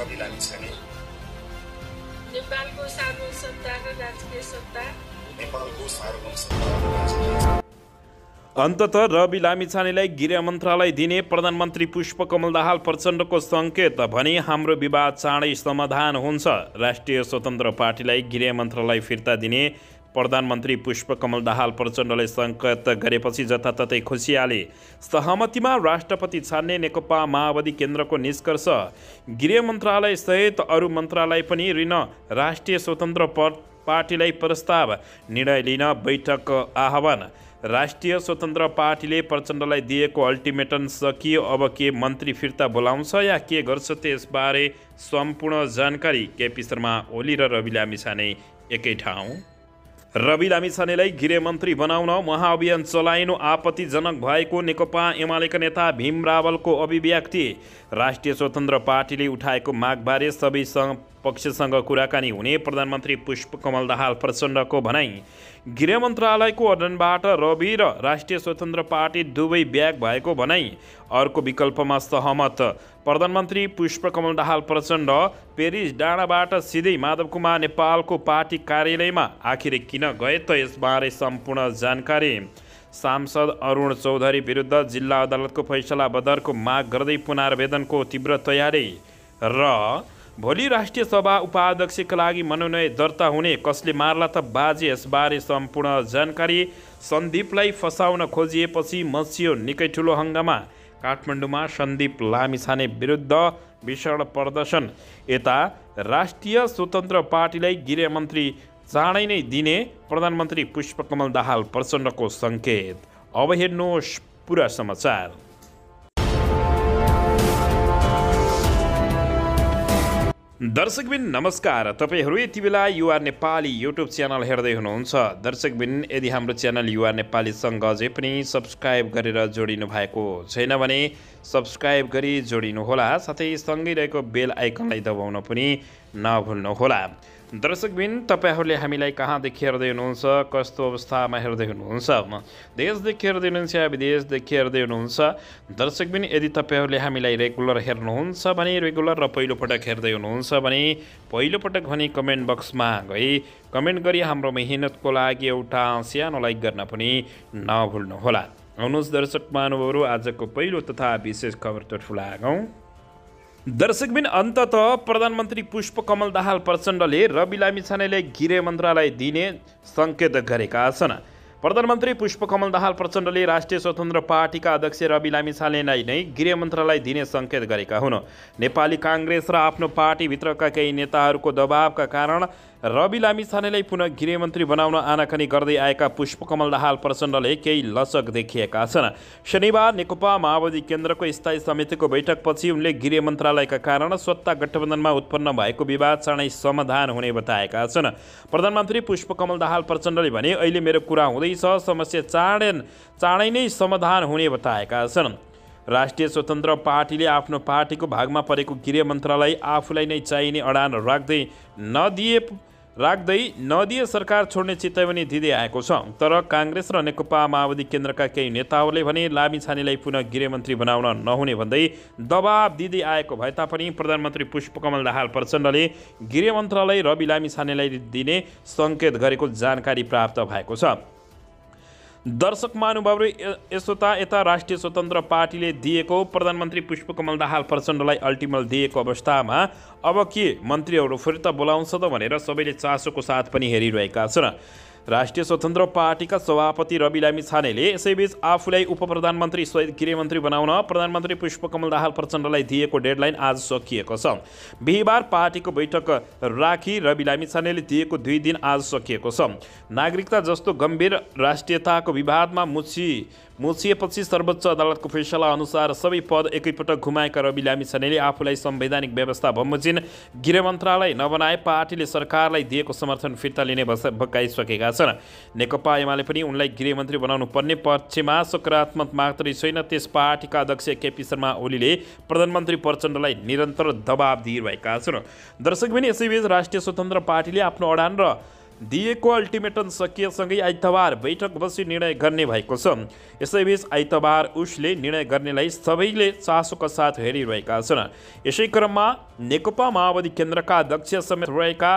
रवि लामिछाने नेपालको सार्वभौम सत्ता र राजकीय सत्ता नेपालको सार्वभौम सत्ता र राजकीय अन्ततः रवि लामिछानेलाई गृह मन्त्रालय दिने प्रधानमन्त्री पुष्पकमल दाहाल प्रचण्डको सङ्केत भने हाम्रो विवाद चाँडै समाधान हुन्छ। राष्ट्रिय स्वतन्त्र पार्टीलाई गृह मन्त्रालय फिर्ता दिने प्रधानमन्त्री पुष्पकमल दाहाल प्रचण्डले सङ्केत गरेपछि जताततै खुसियाले सहमतिमा राष्ट्रपति छान्ने नेकपा माओवादी केन्द्रको निष्कर्ष। गृह मन्त्रालय सहित अरू मन्त्रालय पनि ऋण राष्ट्रिय स्वतन्त्र पार्टीलाई प्रस्ताव निर्णय लिन बैठक आह्वान। राष्ट्रिय स्वतन्त्र पार्टीले प्रचण्डलाई दिएको अल्टिमेटम सकियो, अब के मन्त्री फिर्ता बोलाउँछ या के गर्छ त्यसबारे सम्पूर्ण जानकारी केपी शर्मा ओली र रवि लामिछाने एकै ठाउँ। रवि लामिछानेलाई गृहमन्त्री बनाउन महाअभियान चलाइनु आपत्तिजनक भएको नेकपा एमालेका नेता भीम रावलको अभिव्यक्ति। राष्ट्रिय स्वतन्त्र पार्टीले उठाएको मागबारे सबै पक्षसँग कुराकानी हुने प्रधानमन्त्री पुष्पकमल दाहाल प्रचण्डको भनाई। गृह मन्त्रालयको अध्ययनबाट रवि र राष्ट्रिय स्वतन्त्र पार्टी दुवै ब्याग भएको भनाई। अर्को विकल्पमा सहमत प्रधानमन्त्री पुष्पकमल दाहाल प्रचण्ड पेरिस डाँडाबाट सिधै माधव कुमार नेपालको पार्टी कार्यालयमा आखिर किन गए त यसबारे सम्पूर्ण जानकारी। सांसद अरुण चौधरी विरुद्ध जिल्ला अदालतको फैसला बदरको माग गर्दै पुनरावेदनको तीव्र तयारी र भोलि राष्ट्रिय सभा उपाध्यक्षका लागि मनोनयन दर्ता हुने कसले मार्ला त बाजे यसबारे सम्पूर्ण जानकारी। सन्दीपलाई फसाउन खोजिएपछि मचियो निकै ठुलो हङ्गामा। काठमाडौँमा सन्दीप लामिछाने विरुद्ध भीषण प्रदर्शन। यता राष्ट्रिय स्वतन्त्र पार्टीलाई गृहमन्त्री चाँडै नै दिने प्रधानमन्त्री पुष्पकमल दाहाल प्रचण्डको सङ्केत। अब हेर्नुहोस् पुरा समाचार। दर्शकबिन नमस्कार, तपाईहरू यति बेला युआर नेपाली युट्युब च्यानल हेर्दै हुनुहुन्छ। दर्शकबिन यदि हाम्रो च्यानल युआर नेपालीसँग अझै पनि सब्सक्राइब गरेर जोडिनु भएको छैन भने सब्सक्राइब गरी जोडिनुहोला, साथै सँगै रहेको बेल आइकनलाई दबाउन पनि नभुल्नुहोला। दर्शकबिन तपाईहरूले हामीलाई कहाँदेखि हेर्दै हुनुहुन्छ, कस्तो अवस्थामा हेर्दै हुनुहुन्छ, देशदेखि हेर्दै हुनुहुन्छ या विदेशदेखि हेर्दै हुनुहुन्छ। दर्शकबिन यदि तपाईँहरूले हामीलाई रेगुलर हेर्नुहुन्छ भने रेगुलर र पहिलोपटक हेर्दै हुनुहुन्छ भने पहिलोपटक भने कमेन्ट बक्समा गई कमेन्ट गरी हाम्रो मेहनतको लागि एउटा सानो लाइक गर्न पनि नभुल्नुहोला। आउनुहोस् दर्शक महानुभावहरू, आजको पहिलो तथा विशेष खबरतर्फ लागौँ। दर्शकबिन अन्ततः प्रधानमन्त्री पुष्पकमल दाहाल प्रचण्डले रवि लामिछानेलाई गृह मन्त्रालय दिने सङ्केत गरेका छन्। प्रधानमन्त्री पुष्पकमल दाहाल प्रचण्डले राष्ट्रिय स्वतन्त्र पार्टीका अध्यक्ष रवि लामिछानेलाई नै गृह मन्त्रालय दिने सङ्केत गरेका हुन्। नेपाली काङ्ग्रेस र आफ्नो पार्टीभित्रका केही नेताहरूको दबावका कारण रवि लामिछानेलाई पुनः गृहमन्त्री बनाउन आनाकानी गर्दै आएका पुष्पकमल दाहाल प्रचण्डले केही लचक देखिएका छन्। शनिबार नेकपा माओवादी केन्द्रको स्थायी समितिको बैठकपछि उनले गृह मन्त्रालयका कारण सत्ता गठबन्धनमा उत्पन्न भएको विवाद चाँडै समाधान हुने बताएका छन्। प्रधानमन्त्री पुष्पकमल दाहाल प्रचण्डले भने अहिले मेरो कुरा हुँदैछ, समस्या चाँडै नै समाधान हुने बताएका छन्। राष्ट्रिय स्वतन्त्र पार्टीले आफ्नो पार्टीको भागमा परेको गृह मन्त्रालय आफूलाई नै चाहिने अडान राख्दै नदिए सरकार छोड्ने चेतावनी दिँदै आएको छ। तर काङ्ग्रेस र नेकपा माओवादी केन्द्रका केही नेताहरूले भने लामिछानेलाई पुनः गृहमन्त्री बनाउन नहुने भन्दै दबाब दिँदै आएको भए तापनि प्रधानमन्त्री पुष्पकमल दाहाल प्रचण्डले गृह मन्त्रालय रवि लामिछानेलाई दिने सङ्केत गरेको जानकारी प्राप्त भएको छ। दर्शक महानुभावहरू, यसोता यता राष्ट्रिय स्वतन्त्र पार्टीले दिएको प्रधानमन्त्री पुष्पकमल दाहाल प्रचण्डलाई अल्टिमेटम दिएको अवस्थामा अब के मन्त्रीहरू फिर्ता बोलाउँछ त भनेर सबैले चासोको साथ पनि हेरिरहेका छन्। राष्ट्रिय स्वतन्त्र पार्टीका सभापति रवि लामिछानेले यसैबीच आफूलाई उपप्रधानमन्त्री सहित गृहमन्त्री बनाउन प्रधानमन्त्री पुष्पकमल दाहाल प्रचण्डलाई दिएको डेडलाइन आज सकिएको छ। बिहिबार पार्टीको बैठक राखी रवि लामिछानेले दिएको 2 दिन आज सकिएको छ। नागरिकता जस्तो गम्भीर राष्ट्रियताको विवादमा मुछिएपछि सर्वोच्च अदालतको फैसला अनुसार सबै पद एकैपटक घुमाएका रवि लामिछानेले आफूलाई संवैधानिक व्यवस्था बमोजिम गृह मन्त्रालय नबनाए पार्टीले सरकारलाई दिएको समर्थन फिर्ता लिने भकाइसकेका छन्। नेकपा एमाले पनि उनलाई गृहमन्त्री बनाउनु पर्ने पक्षमा सकारात्मक मात्रै छैन। त्यस पार्टीका अध्यक्ष केपी शर्मा ओलीले प्रधानमन्त्री प्रचण्डलाई निरन्तर दबाब दिइरहेका छन्। दर्शकबिन यसैबीच राष्ट्रिय स्वतन्त्र पार्टीले आफ्नो अडान र दिएको अल्टिमेटम सकिएसँगै आइतबार बैठक बसी निर्णय गर्ने भएको छ। यसैबीच आइतबार उसले निर्णय गर्नेलाई सबैले चासोका साथ हेरिरहेका छन्। यसै क्रममा नेकपा माओवादी केन्द्रका अध्यक्ष समेत रहेका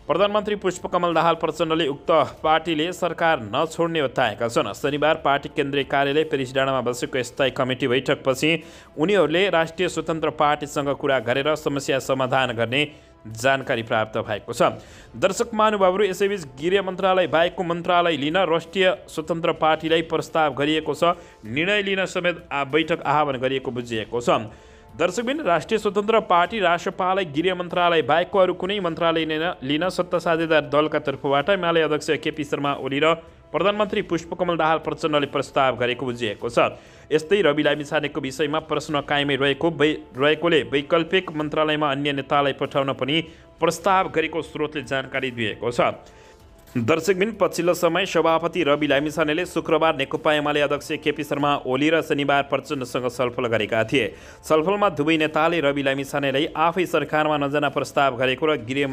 प्रधानमन्त्री पुष्पकमल दाहाल प्रचण्डले उक्त पार्टीले सरकार नछोड्ने बताएका छन्। शनिबार पार्टी केन्द्रीय कार्यालय पेरिस डाँडामा बसेको स्थायी कमिटी बैठकपछि उनीहरूले राष्ट्रिय स्वतन्त्र पार्टीसँग कुरा गरेर समस्या समाधान गर्ने जानकारी प्राप्त भएको छ। दर्शक महानुभावहरू, यसैबीच गृह मन्त्रालय बाहेकको मन्त्रालय लिन राष्ट्रिय स्वतन्त्र पार्टीलाई प्रस्ताव गरिएको छ। निर्णय लिन समेत बैठक आह्वान गरिएको बुझिएको छ। दर्शकबिन, राष्ट्रिय स्वतन्त्र पार्टी राष्ट्रपालाई गृह मन्त्रालय बाहेकको अरू कुनै मन्त्रालय लिन सत्ता साझेदार दलका तर्फबाट एमाले अध्यक्ष केपी शर्मा ओली र प्रधानमन्त्री पुष्पकमल दाहाल प्रचण्डले प्रस्ताव गरेको बुझिएको छ। यस्तै रवि लामिछानेको विषयमा प्रश्न कायमै रहेकोले वैकल्पिक मन्त्रालयमा अन्य नेतालाई पठाउन पनि प्रस्ताव गरेको स्रोतले जानकारी दिएको छ। दर्शकबिन, पछिल्लो समय सभापति रवि लामिछानेले शुक्रबार नेकपा एमाले अध्यक्ष केपी शर्मा ओली र शनिबार प्रचण्डसँग छलफल गरेका थिए। छलफलमा दुवै नेताले रवि लामिछानेलाई आफै सरकारमा नजान प्रस्ताव गरेको र गृह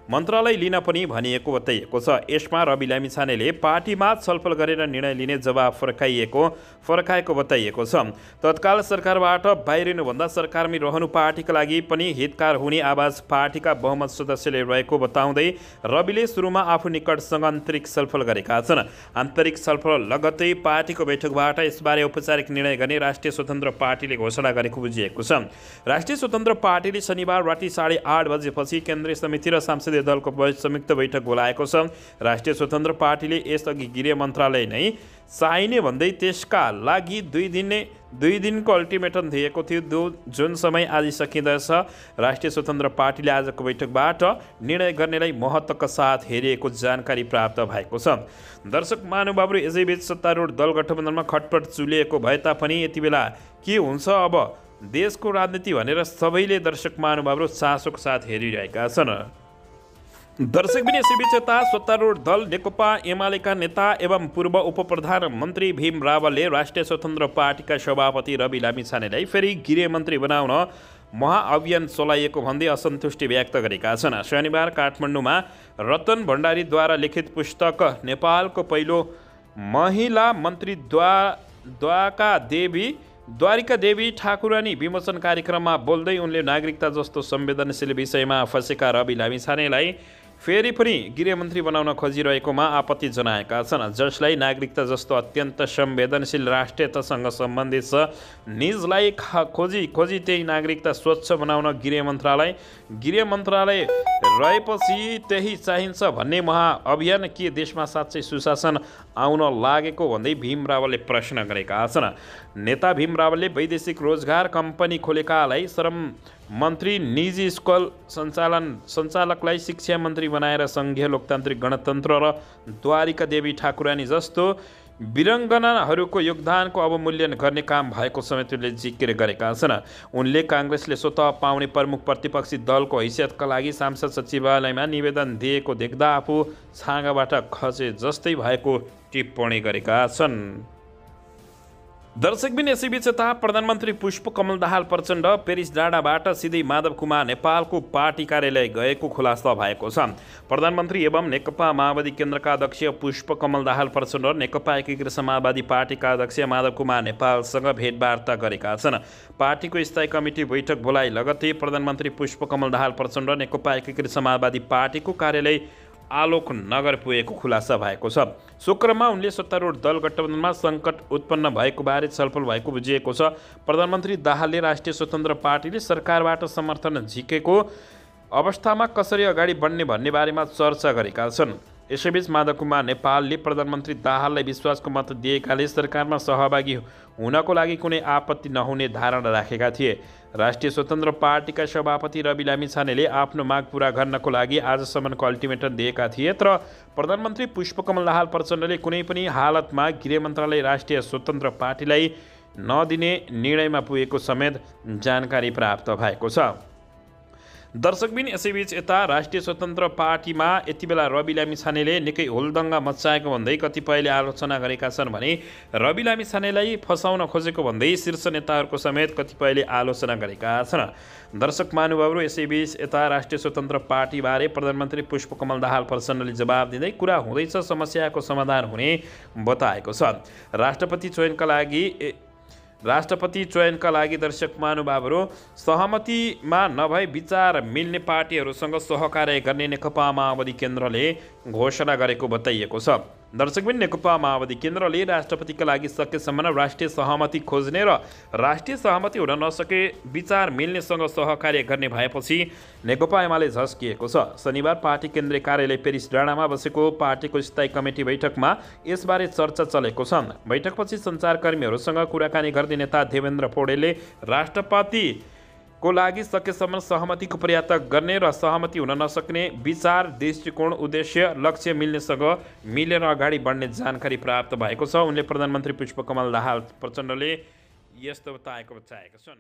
मन्त्रालय लिन पनि भनिएको बताइएको छ। यसमा रवि लामिछानेले पार्टीमा छलफल गरेर निर्णय लिने जवाब फर्काएको बताइएको छ। तत्काल सरकारबाट बाहिरिनुभन्दा सरकारमै रहनु पार्टीका लागि पनि हितकार हुने आवाज पार्टीका बहुमत सदस्यले रहेको बताउँदै रविले सुरुमा आफू निकटसँग आन्तरिक छलफल गरेका छन्। आन्तरिक छलफल लगत्तै पार्टीको बैठकबाट यसबारे औपचारिक निर्णय गर्ने राष्ट्रिय स्वतन्त्र पार्टीले घोषणा गरेको बुझिएको छ। राष्ट्रिय स्वतन्त्र पार्टीले शनिबार राति 8:30 बजेपछि केन्द्रीय समिति र सांसदीय दलको संयुक्त बैठक बोलाएको छ। राष्ट्रिय स्वतन्त्र पार्टीले यसअघि गृह मन्त्रालय नै चाहिने भन्दै त्यसका लागि दुई दिनको अल्टिमेटम दिएको थियो, जुन समय आज सकिँदैछ। राष्ट्रिय स्वतन्त्र पार्टीले आजको बैठकबाट निर्णय गर्नेलाई महत्त्वका साथ हेरिएको जानकारी प्राप्त भएको छ। दर्शक महानुभावहरू, यसैबीच सत्तारूढ दल गठबन्धनमा खटपट चुलिएको भए तापनि यति बेला के हुन्छ अब देशको राजनीति भनेर सबैले दर्शक महानुभावहरू चासोको साथ हेरिरहेका छन्। दर्शकबिन, यसैबीच यता सत्तारूढ दल नेकपा एमालेका नेता एवं पूर्व उपप्रधानमन्त्री भीम रावलले राष्ट्रिय स्वतन्त्र पार्टीका सभापति रवि लामिछानेलाई फेरि गृहमन्त्री बनाउन महाअभियान चलाइएको भन्दै असन्तुष्टि व्यक्त गरेका छन्। शनिबार काठमाडौँमा रतन भण्डारीद्वारा लिखित पुस्तक नेपालको पहिलो महिला मन्त्री द्वारिका देवी ठाकुरानी विमोचन कार्यक्रममा बोल्दै उनले नागरिकता जस्तो संवेदनशील विषयमा फँसेका रवि लामिछानेलाई फेरि पनि गृहमन्त्री बनाउन खोजिरहेकोमा आपत्ति जनाएका छन्। जसलाई नागरिकता जस्तो अत्यन्त संवेदनशील राष्ट्रियतासँग सम्बन्धित छ, निजलाई खोजी त्यही नागरिकता स्वच्छ बनाउन गृह मन्त्रालय रहेपछि त्यही चाहिन्छ भन्ने महाअभियान के देशमा साँच्चै सुशासन आउन लागेको भन्दै भीम रावलले प्रश्न गरेका छन्। नेता भीम रावलले वैदेशिक रोजगार कम्पनी खोलेकालाई श्रम मन्त्री, निजी स्कुल सञ्चालकलाई शिक्षा मन्त्री बनाएर सङ्घीय लोकतान्त्रिक गणतन्त्र र द्वारिका देवी ठाकुरानी जस्तो वीरङ्गनाहरूको योगदानको अवमूल्यन गर्ने काम भएको समेत उनले जिकिर गरेका छन्। उनले काङ्ग्रेसले स्वतः पाउने प्रमुख प्रतिपक्षी दलको हैसियतका लागि सांसद सचिवालयमा निवेदन दिएको देख्दा आफू छाँगाबाट खसे जस्तै भएको टिप्पणी गरेका छन्। दर्शकबिन, यसैबीच यता प्रधानमन्त्री पुष्पकमल दाहाल प्रचण्ड पेरिस डाँडाबाट सिधै माधव कुमार नेपालको पार्टी कार्यालय गएको खुलासा भएको छ। प्रधानमन्त्री एवं नेकपा माओवादी केन्द्रका अध्यक्ष पुष्पकमल दाहाल प्रचण्ड नेकपा एकीकृत समाजवादी पार्टीका अध्यक्ष माधव कुमार नेपालसँग भेटवार्ता गरेका छन्। पार्टीको स्थायी कमिटी बैठक बोलाइ लगत्तै प्रधानमन्त्री पुष्पकमल दाहाल प्रचण्ड नेकपा एकीकृत समाजवादी पार्टीको कार्यालय आलोक नगर पुगेको खुलासा भएको छ। शुक्रबारमा उनले सत्तारूढ दल गठबन्धनमा सङ्कट उत्पन्न भएको बारे छलफल भएको बुझिएको छ। प्रधानमन्त्री दाहालले राष्ट्रिय स्वतन्त्र पार्टीले सरकारबाट समर्थन झिकेको अवस्थामा कसरी अगाडि बढ्ने भन्ने बारेमा चर्चा गरेका छन्। यसैबीच माधव कुमार नेपालले प्रधानमन्त्री दाहाललाई विश्वासको मत दिएकाले सरकारमा सहभागी हुनको लागि कुनै आपत्ति नहुने धारणा राखेका थिए। राष्ट्रिय स्वतन्त्र पार्टीका सभापति रवि लामिछानेले आफ्नो माग पूरा गर्नको लागि आजसम्मको अल्टिमेटम दिएका थिए, तर प्रधानमन्त्री पुष्पकमल दाहाल प्रचण्डले कुनै पनि हालतमा गृह मन्त्रालय राष्ट्रिय स्वतन्त्र पार्टीलाई नदिने निर्णयमा पुगेको समेत जानकारी प्राप्त भएको छ। दर्शकबिन यसैबीच यता राष्ट्रिय स्वतन्त्र पार्टीमा यति बेला रवि लामिछानेले निकै होलदङ्गा मच्चाएको भन्दै कतिपयले आलोचना गरेका छन् भने रवि लामिछानेलाई फसाउन खोजेको भन्दै शीर्ष नेताहरूको समेत कतिपयले आलोचना गरेका छन्। दर्शक महानुभावहरू, यसैबीच यता राष्ट्रिय स्वतन्त्र पार्टीबारे प्रधानमन्त्री पुष्पकमल दाहाल प्रचण्डले जवाब दिँदै कुरा हुँदैछ, समस्याको समाधान हुने बताएको छ। राष्ट्रपति चयनका लागि दर्शक महानुभावहरू, सहमतिमा नभई विचार मिल्ने पार्टीहरूसँग सहकार्य गर्ने नेकपा माओवादी केन्द्रले घोषणा गरेको बताइएको छ। दर्शकबिन, नेकपा माओवादी केन्द्रले राष्ट्रपतिका लागि सकेसम्म राष्ट्रिय सहमति खोज्ने र राष्ट्रिय सहमति हुन नसके विचार मिल्नेसँग सहकार्य गर्ने भएपछि नेकपा एमाले झस्किएको छ। शनिबार पार्टी केन्द्रीय कार्यालय पेरिस डाँडामा बसेको पार्टीको स्थायी कमिटी बैठकमा यसबारे चर्चा चलेको छ। बैठकपछि सञ्चारकर्मीहरूसँग कुराकानी गर्दै नेता देवेन्द्र पौडेलले राष्ट्रपतिको लागि सकेसम्म सहमतिको प्रयास गर्ने र सहमति हुन नसक्ने विचार, दृष्टिकोण, उद्देश्य, लक्ष्य मिल्नेसँग मिलेर अगाडि बढ्ने जानकारी प्राप्त भएको छ। उनले प्रधानमन्त्री पुष्पकमल दाहाल प्रचण्डले यस्तो बताएका छन्।